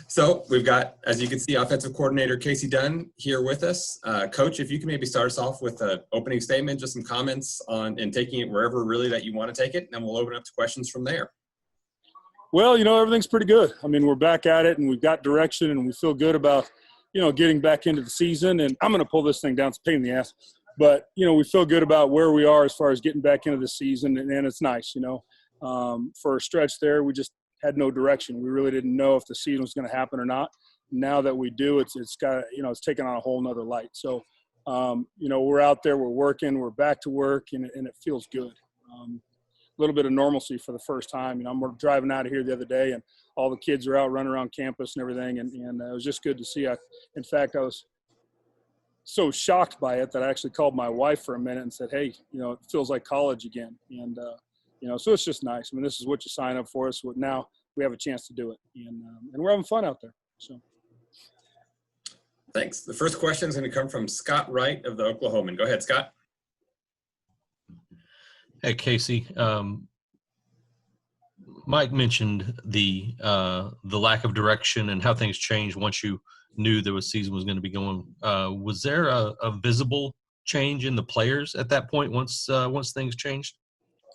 So we've got, as you can see, offensive coordinator Kasey Dunn here with us. Coach, if you can maybe start us off with an opening statement, just some comments on and taking it wherever really that you want to take it, and then we'll open up to questions from there. Well, everything's pretty good. I mean, we're back at it, and we've got direction, and we feel good about, getting back into the season. And I'm going to pull this thing down. It's a pain in the ass. But, we feel good about where we are as far as getting back into the season, and it's nice, For a stretch there, we just had no direction. We really didn't know if the season was going to happen or not. Now that we do, it's got, it's taken on a whole nother light. So, we're out there, we're working, we're back to work, and it feels good. A little bit of normalcy for the first time. I'm driving out of here the other day, and all the kids are out running around campus and everything, and it was just good to see. In fact, I was so shocked by it that I actually called my wife for a minute and said, hey, it feels like college again. And, so it's just nice. I mean, this is what you sign up for. So now we have a chance to do it, and we're having fun out there. So. Thanks. The first question is going to come from Scott Wright of the Oklahoman. Go ahead, Scott. Hey, Kasey. Mike mentioned the lack of direction and how things changed once you knew the season was going to be going. Was there a visible change in the players at that point once things changed?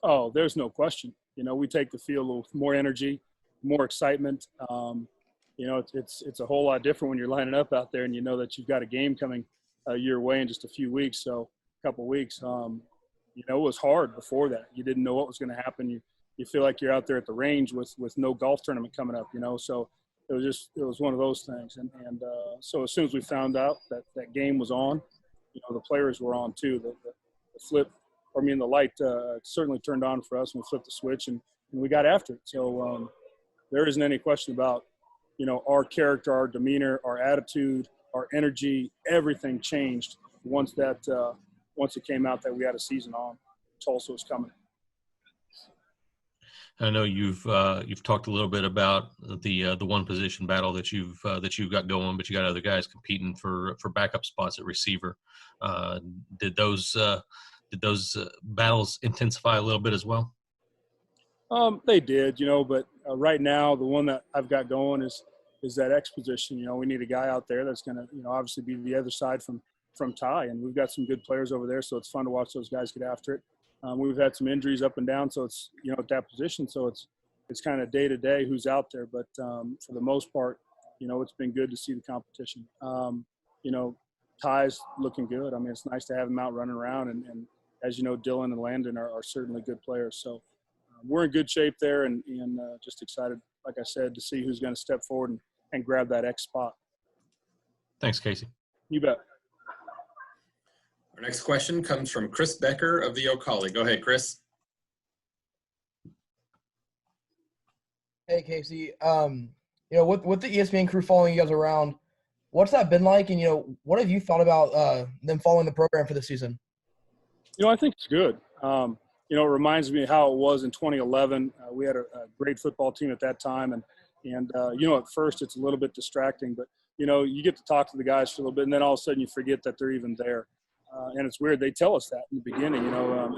Oh, there's no question. We take the field with more energy, more excitement. It's a whole lot different when you're lining up out there and you know that you've got a game coming your way in just a few weeks, so a couple of weeks. It was hard before that. You didn't know what was going to happen. You feel like you're out there at the range with no golf tournament coming up, so it was one of those things. And so as soon as we found out that game was on, the players were on too. The light certainly turned on for us when we flipped the switch and we got after it. So there isn't any question about, our character, our demeanor, our attitude, our energy, everything changed once it came out that we had a season on. Tulsa was coming. I know you've talked a little bit about the one position battle that you've got going, but you got other guys competing for backup spots at receiver. Did those battles intensify a little bit as well? They did, but right now the one that I've got going is that X position. We need a guy out there that's going to, obviously be the other side from Ty, and we've got some good players over there, so it's fun to watch those guys get after it. We've had some injuries up and down, so it's, at that position, so it's kind of day to day who's out there. But for the most part, it's been good to see the competition. Ty's looking good. I mean, it's nice to have him out running around, and as you know, Dylan and Landon are certainly good players. So we're in good shape there, and just excited, like I said, to see who's going to step forward and grab that X spot. Thanks, Kasey. You bet. Our next question comes from Chris Becker of the Ocali. Go ahead, Chris. Hey, Kasey. With the ESPN crew following you guys around, what's that been like? And, what have you thought about them following the program for this season? I think it's good. It reminds me of how it was in 2011. We had a great football team at that time. And at first it's a little bit distracting, but, you get to talk to the guys for a little bit, and then all of a sudden you forget that they're even there. And it's weird. They tell us that in the beginning,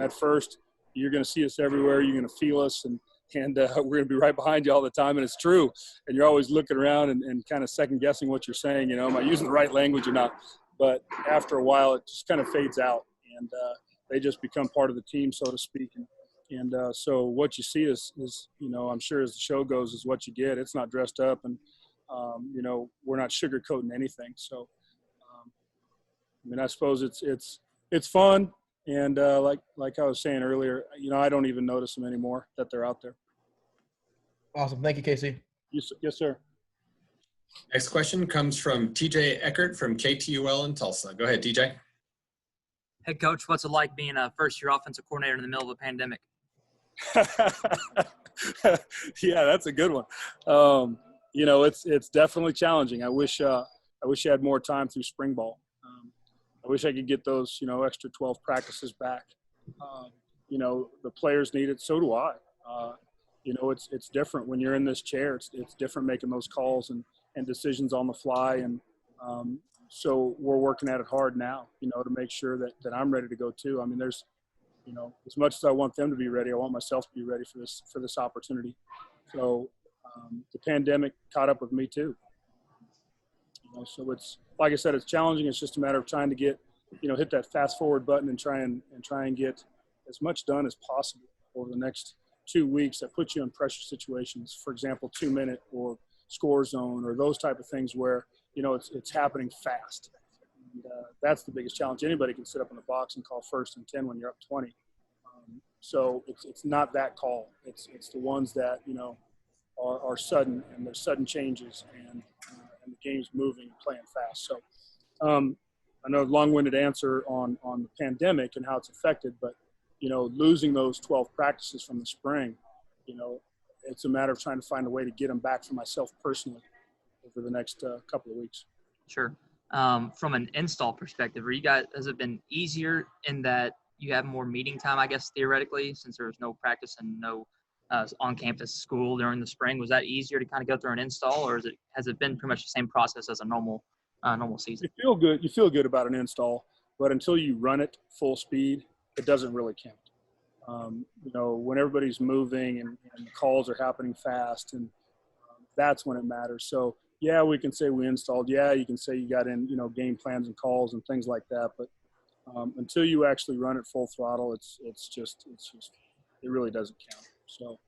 at first you're going to see us everywhere. You're going to feel us, and we're going to be right behind you all the time. And it's true. And you're always looking around and kind of second guessing what you're saying. Am I using the right language or not? But after a while, it just kind of fades out, and they just become part of the team, so to speak. And so what you see is, I'm sure as the show goes, is what you get. It's not dressed up, and, we're not sugarcoating anything. So, I suppose it's fun. And like I was saying earlier, I don't even notice them anymore that they're out there. Awesome. Thank you, Kasey. Yes, sir. Next question comes from TJ Eckert from KTUL in Tulsa. Go ahead, TJ. Hey, Coach, what's it like being a first-year offensive coordinator in the middle of a pandemic? Yeah, that's a good one. It's definitely challenging. I wish I had more time through spring ball. I wish I could get those, extra 12 practices back. The players need it. So do I. It's different when you're in this chair. It's different making those calls and decisions on the fly. And so we're working at it hard now, to make sure that I'm ready to go too. I mean, there's, as much as I want them to be ready, I want myself to be ready for this opportunity. So the pandemic caught up with me too. You know, so it's, like I said, it's challenging. It's just a matter of trying to get, hit that fast forward button and try and get as much done as possible over the next 2 weeks that puts you in pressure situations. For example, 2-minute or score zone or those type of things where, it's happening fast. And, that's the biggest challenge. Anybody can sit up in the box and call 1st and 10 when you're up 20. So it's not that call. It's the ones that, are sudden, and there's sudden changes, and the game's moving and playing fast. So I know long-winded answer on the pandemic and how it's affected, but, losing those 12 practices from the spring, it's a matter of trying to find a way to get them back for myself personally over the next couple of weeks. Sure. From an install perspective, has it been easier in that you have more meeting time, I guess, theoretically, since there was no practice and no on-campus school during the spring? Was that easier to kind of go through an install, or has it been pretty much the same process as a normal season? You feel good about an install, but until you run it full speed, it doesn't really count. When everybody's moving and the calls are happening fast, and that's when it matters. So yeah, we can say we installed. Yeah, you can say you got in, game plans and calls and things like that. But until you actually run it full throttle, it's just it really doesn't count. So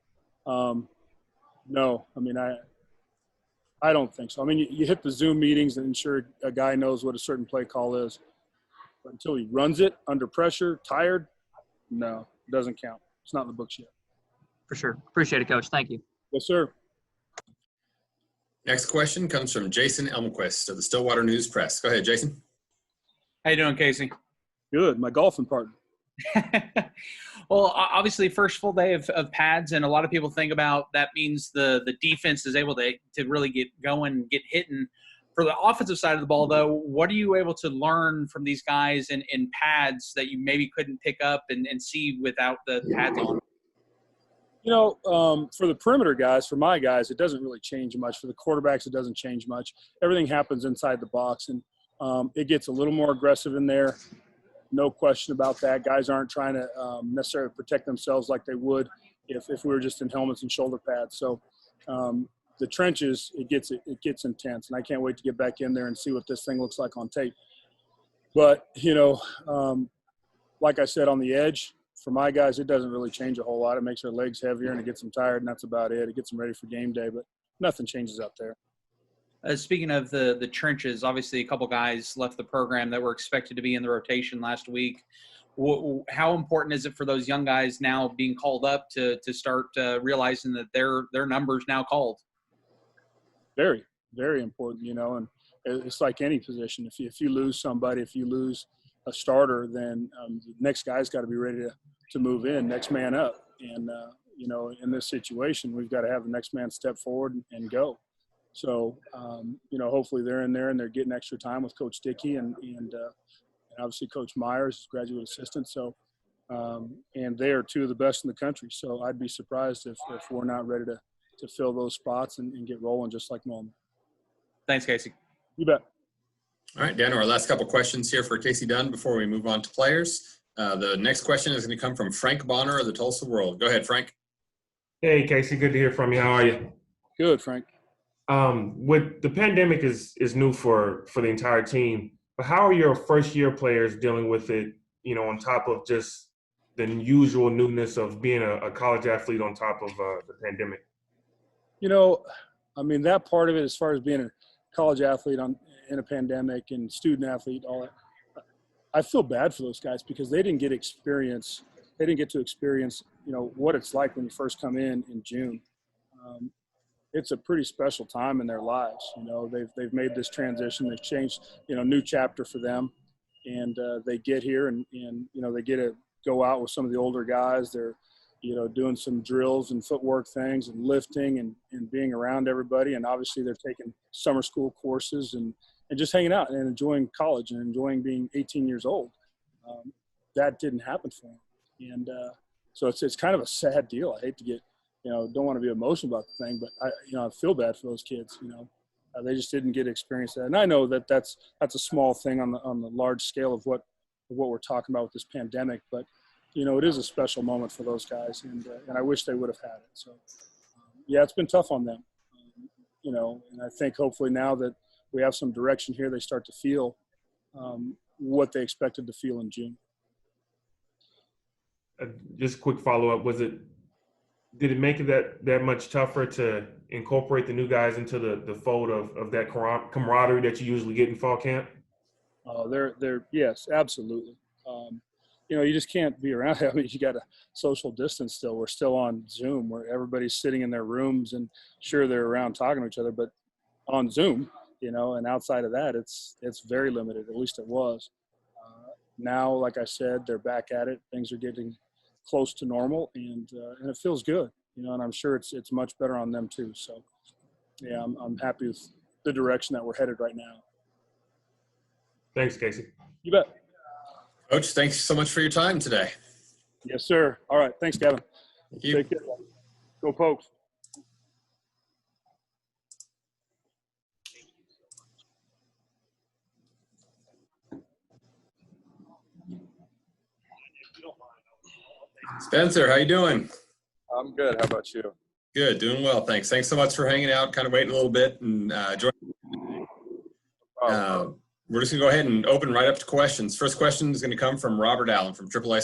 no, I mean, I don't think so. I mean, you hit the Zoom meetings and ensure a guy knows what a certain play call is. But until he runs it under pressure, tired, no, it doesn't count. It's not in the books yet. For sure. Appreciate it, Coach. Thank you. Yes, sir. Next question comes from Jason Elmquist of the Stillwater News Press. Go ahead, Jason. How you doing, Kasey? Good. My golfing partner. Well, obviously, first full day of pads, and a lot of people think about that means the defense is able to really get going, get hitting. For the offensive side of the ball, though, what are you able to learn from these guys in pads that you maybe couldn't pick up and see without the pads on? For the perimeter guys, for my guys, it doesn't really change much. For the quarterbacks, it doesn't change much. Everything happens inside the box, and it gets a little more aggressive in there. No question about that. Guys aren't trying to necessarily protect themselves like they would if we were just in helmets and shoulder pads. So the trenches, it gets intense, and I can't wait to get back in there and see what this thing looks like on tape. But, like I said, on the edge, for my guys, it doesn't really change a whole lot. It makes their legs heavier and it gets them tired, and that's about it. It gets them ready for game day, but nothing changes out there. Speaking of the trenches, obviously a couple guys left the program that were expected to be in the rotation last week. How important is it for those young guys now being called up to start realizing that their number's now called? Very, very important, and it's like any position. If you lose somebody, if you lose a starter, then the next guy's got to be ready to move in, next man up. And, in this situation, we've got to have the next man step forward and go. So, hopefully they're in there and they're getting extra time with Coach Dickey and obviously Coach Myers, graduate assistant. So, and they are two of the best in the country. So I'd be surprised if we're not ready to fill those spots and get rolling just like normal. Thanks, Kasey. You bet. All right, Dan, our last couple questions here for Kasey Dunn before we move on to players. The next question is going to come from Frank Bonner of the Tulsa World. Go ahead, Frank. Hey, Kasey, good to hear from you. How are you? Good, Frank. With the pandemic is new for the entire team, but how are your first-year players dealing with it, on top of just the usual newness of being a college athlete on top of the pandemic? That part of it, as far as being a college athlete in a pandemic and student athlete, all that, I feel bad for those guys because they didn't get to experience, what it's like when you first come in June. It's a pretty special time in their lives. They've made this transition. They've changed, new chapter for them, and they get here and they get to go out with some of the older guys. They're, doing some drills and footwork things and lifting and being around everybody. And obviously they're taking summer school courses and just hanging out and enjoying college and enjoying being 18 years old. That didn't happen for them. And so it's kind of a sad deal. I hate to get, don't want to be emotional about the thing, but I feel bad for those kids. They just didn't get to experience that. And I know that that's a small thing on the large scale of what we're talking about with this pandemic, but it is a special moment for those guys, and I wish they would have had it. So, yeah, it's been tough on them, and I think hopefully now that we have some direction here, they start to feel what they expected to feel in June. Just a quick follow-up. Did it make it that much tougher to incorporate the new guys into the fold of that camaraderie that you usually get in fall camp? Yes, absolutely. You just can't be around. I mean, you got to social distance still. We're still on Zoom where everybody's sitting in their rooms, and sure, they're around talking to each other, but on Zoom, and outside of that, it's very limited. At least it was. Now, like I said, they're back at it. Things are getting close to normal, and it feels good, and I'm sure it's much better on them too. So, yeah, I'm happy with the direction that we're headed right now. Thanks, Kasey. You bet. Coach, thanks so much for your time today. Yes, sir. All right. Thanks, Kevin. Thank you. Take care. Go Pokes. Spencer, how you doing? I'm good. How about you? Good, doing well, thanks. Thanks so much for hanging out, kind of waiting a little bit and joining. We're just gonna go ahead and open right up to questions. First question is gonna come from Robert Allen from Triple Play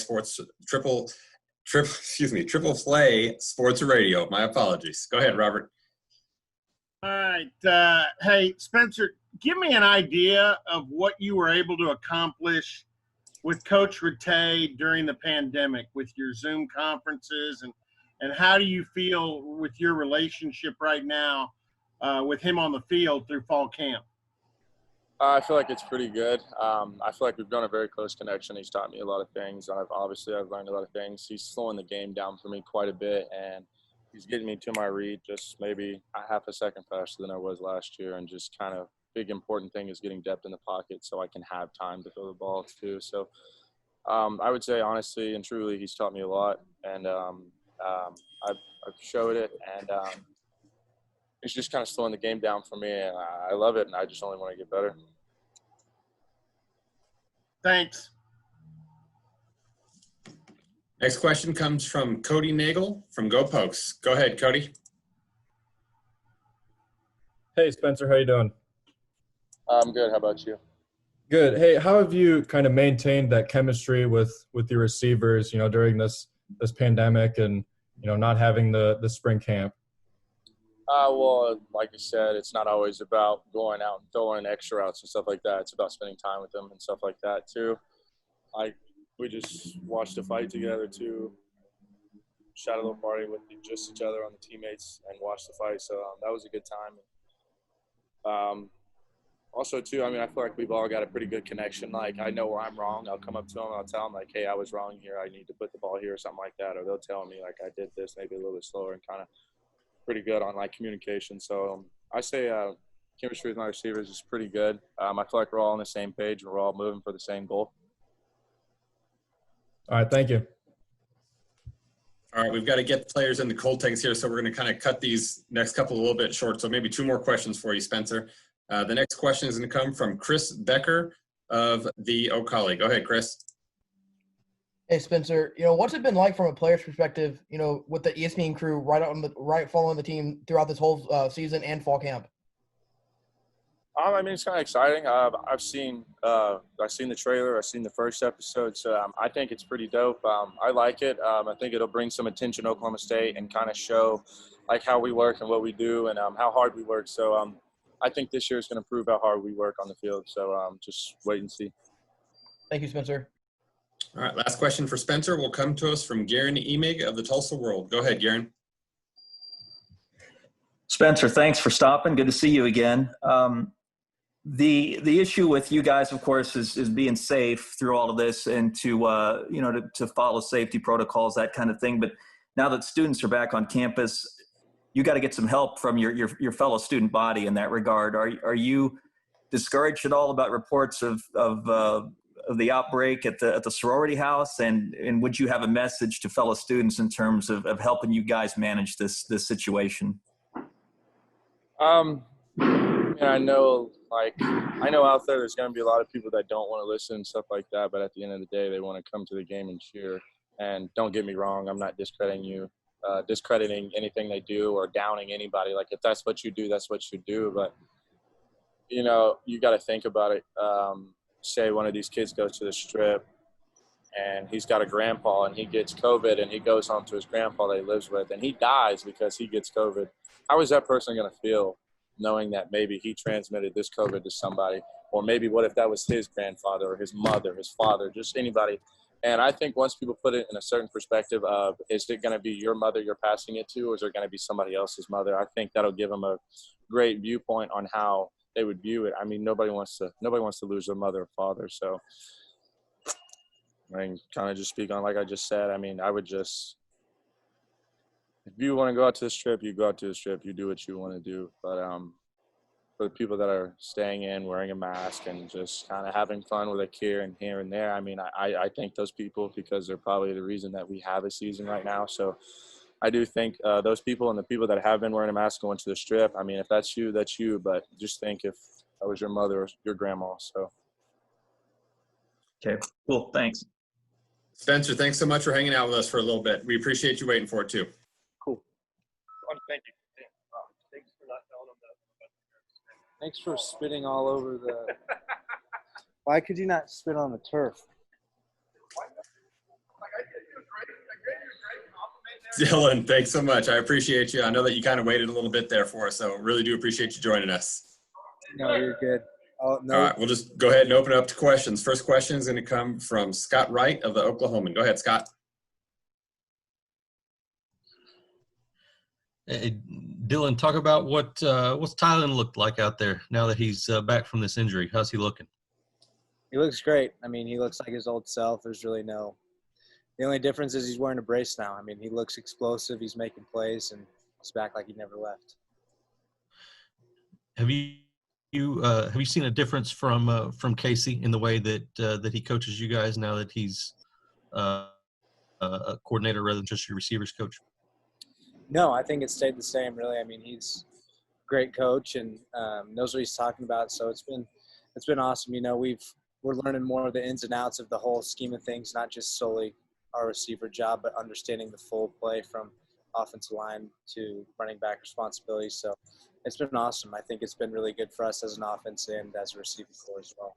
Sports Radio. My apologies. Go ahead, Robert. All right. Hey, Spencer, give me an idea of what you were able to accomplish with Coach Rattay during the pandemic with your Zoom conferences, and how do you feel with your relationship right now with him on the field through fall camp? I feel like it's pretty good. I feel like we've done a very close connection. He's taught me a lot of things. I've learned a lot of things. He's slowing the game down for me quite a bit, and he's getting me to my read just maybe a half a second faster than I was last year. And just kind of big important thing is getting depth in the pocket so I can have time to throw the ball too. So I would say honestly and truly, he's taught me a lot, and I've showed it, and it's just kind of slowing the game down for me, and I love it, and I just only want to get better. Thanks. Next question comes from Cody Nagel from Go Pokes. Go ahead, Cody. Hey, Spencer, how you doing? I'm good. How about you? Good. Hey, how have you kind of maintained that chemistry with your receivers, during this pandemic and, not having the spring camp? Well, like you said, it's not always about going out and throwing extra routes and stuff like that. It's about spending time with them and stuff like that too. We just watched a fight together too. Shot a little party with just each other on the teammates and watched the fight. So that was a good time. Also too, I feel like we've all got a pretty good connection. Like, I know where I'm wrong. I'll come up to them. I'll tell them like, hey, I was wrong here. I need to put the ball here or something like that. Or they'll tell me like I did this maybe a little bit slower, and kind of pretty good on like communication. So I say chemistry with my receivers is pretty good. I feel like we're all on the same page. We're all moving for the same goal. All right, thank you. All right, we've got to get the players in the cold tanks here, so we're going to kind of cut these next couple a little bit short. So maybe two more questions for you, Spencer. The next question is going to come from Chris Becker of the O'Colly. Go ahead, Chris. Hey, Spencer, what's it been like from a player's perspective, with the ESPN crew right following the team throughout this whole season and fall camp? It's kind of exciting. I've seen the trailer. I've seen the first episode, so I think it's pretty dope. I like it. I think it'll bring some attention to Oklahoma State and kind of show like how we work and what we do and how hard we work. So I think this year is going to prove how hard we work on the field. So just wait and see. Thank you, Spencer. All right, last question for Spencer will come to us from Garen Emig of the Tulsa World. Go ahead, Garen. Spencer, thanks for stopping. Good to see you again. The issue with you guys, of course, is being safe through all of this and to follow safety protocols, that kind of thing. But now that students are back on campus, you got to get some help from your fellow student body in that regard. Are you discouraged at all about reports of the outbreak at the sorority house? And would you have a message to fellow students in terms of helping you guys manage this situation? I know out there's going to be a lot of people that don't want to listen and stuff like that, but at the end of the day, they want to come to the game and cheer. And don't get me wrong, I'm not discrediting anything they do or downing anybody. Like, if that's what you do, that's what you do. But you know, you got to think about it. Say one of these kids goes to the strip and he's got a grandpa and he gets COVID and he goes home to his grandpa that he lives with and he dies because he gets COVID. How is that person going to feel knowing that maybe he transmitted this COVID to somebody? Or maybe what if that was his grandfather or his mother, his father, just anybody? And I think once people put it in a certain perspective of, is it going to be your mother you're passing it to, or is it going to be somebody else's mother? I think that'll give them a great viewpoint on how they would view it. I mean, nobody wants to lose their mother or father. So I mean, kind of just speak on, like I just said, I mean, I would just, if you want to go out to the strip, you go out to the strip, you do what you want to do. But for the people that are staying in, wearing a mask and just kind of having fun with a here and there, I mean, I thank those people because they're probably the reason that we have a season right now. So I do think those people and the people that have been wearing a mask going to the strip, I mean, if that's you, that's you. But just think if that was your mother or your grandma. So. Okay, cool. Thanks. Spencer, thanks so much for hanging out with us for a little bit. We appreciate you waiting for it too. Cool. Thank you. Thanks for not telling them that. Thanks for spitting all over the. Why could you not spit on the turf? Dylan, thanks so much. I appreciate you. I know that you kind of waited a little bit there for us, so really do appreciate you joining us. No, you're good. Oh, no. All right, we'll just go ahead and open it up to questions. First question is going to come from Scott Wright of the Oklahoman. Go ahead, Scott. Hey, Dylan, talk about what's Tylen looked like out there now that he's back from this injury. How's he looking? He looks great. I mean, he looks like his old self. There's really no – the only difference is he's wearing a brace now. I mean, he looks explosive. He's making plays, and he's back like he never left. Have you seen a difference from Kasey in the way that he coaches you guys now that he's a coordinator rather than just your receivers coach? No, I think it stayed the same, really. I mean, he's a great coach and knows what he's talking about. So it's been awesome. You know, we're learning more of the ins and outs of the whole scheme of things, not just solely our receiver job, but understanding the full play from offensive line to running back responsibilities. So it's been awesome. I think it's been really good for us as an offense and as a receiving corps as well.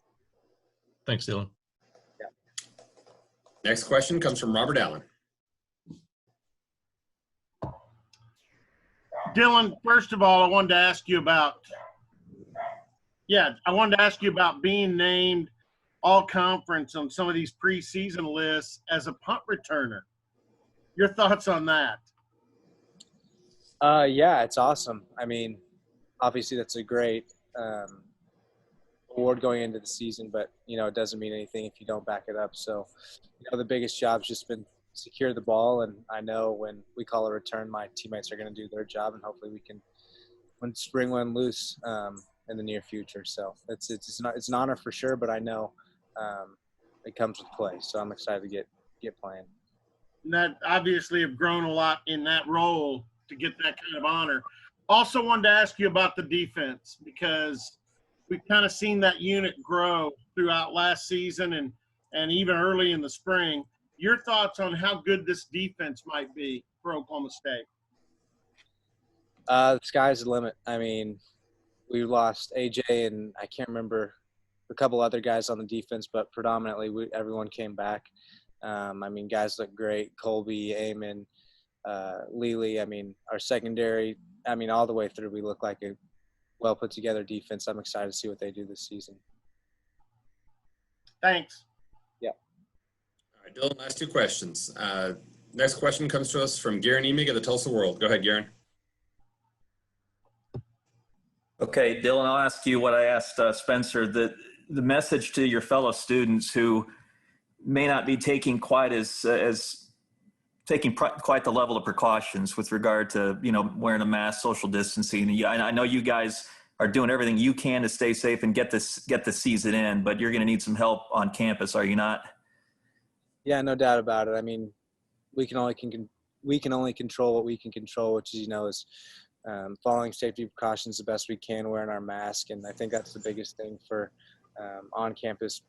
Thanks, Dylan. Yeah. Next question comes from Robert Allen. Dylan, first of all, I wanted to ask you about being named all-conference on some of these preseason lists as a punt returner. Your thoughts on that? Yeah, it's awesome. I mean, obviously that's a great award going into the season, but, you know, it doesn't mean anything if you don't back it up. So, you know, the biggest job's just been secure the ball, and I know when we call a return, my teammates are going to do their job, and hopefully we can spring one loose in the near future. So it's an honor for sure, but I know it comes with play. So I'm excited to get playing. And that obviously have grown a lot in that role to get that kind of honor. Also wanted to ask you about the defense because we've kind of seen that unit grow throughout last season and even early in the spring. Your thoughts on how good this defense might be for Oklahoma State? The sky's the limit. I mean, we lost AJ and I can't remember a couple other guys on the defense, but predominantly everyone came back. I mean, guys look great. Colby, Eamon, Lely. I mean, our secondary, I mean, all the way through, we look like a well put together defense. I'm excited to see what they do this season. Thanks. Yeah. All right, Dylan, last two questions. Next question comes to us from Garen Emig of the Tulsa World. Go ahead, Garen. Okay, Dylan, I'll ask you what I asked Spencer. The message to your fellow students who may not be taking quite quite the level of precautions with regard to, you know, wearing a mask, social distancing. I know you guys are doing everything you can to stay safe and get the season in, but you're going to need some help on campus, are you not? Yeah, no doubt about it. I mean, we can only control what we can control, which is, you know, is following safety precautions the best we can, wearing our mask, and I think that's the biggest thing for on-campus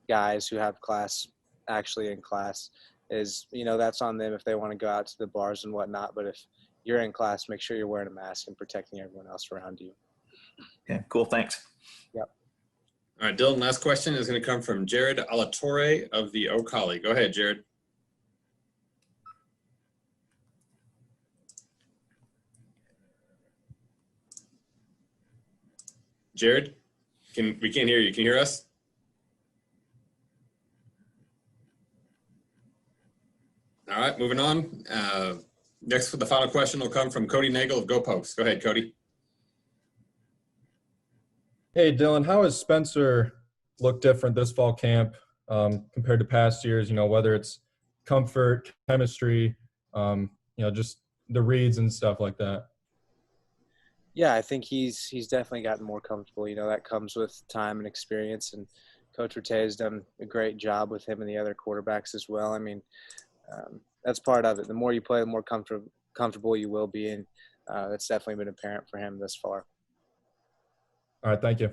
guys who have class actually in class is, you know, that's on them if they want to go out to the bars and whatnot. But if you're in class, make sure you're wearing a mask and protecting everyone else around you. Yeah, cool. Thanks. All right, Dylan, last question is going to come from Jared Alatorre of the O'Colly. Go ahead, Jared. Jared, we can't hear you. Can you hear us? All right, moving on. Next, the final question will come from Cody Nagel of Go Post. Go ahead, Cody. Hey, Dylan, how has Spencer looked different this fall camp compared to past years? Whether it's comfort, chemistry, just the reads and stuff like that. Yeah, I think he's definitely gotten more comfortable. That comes with time and experience, and Coach Rattay has done a great job with him and the other quarterbacks as well. I mean, that's part of it. The more you play, the more comfortable you will be, and that's definitely been apparent for him thus far. All right, thank you.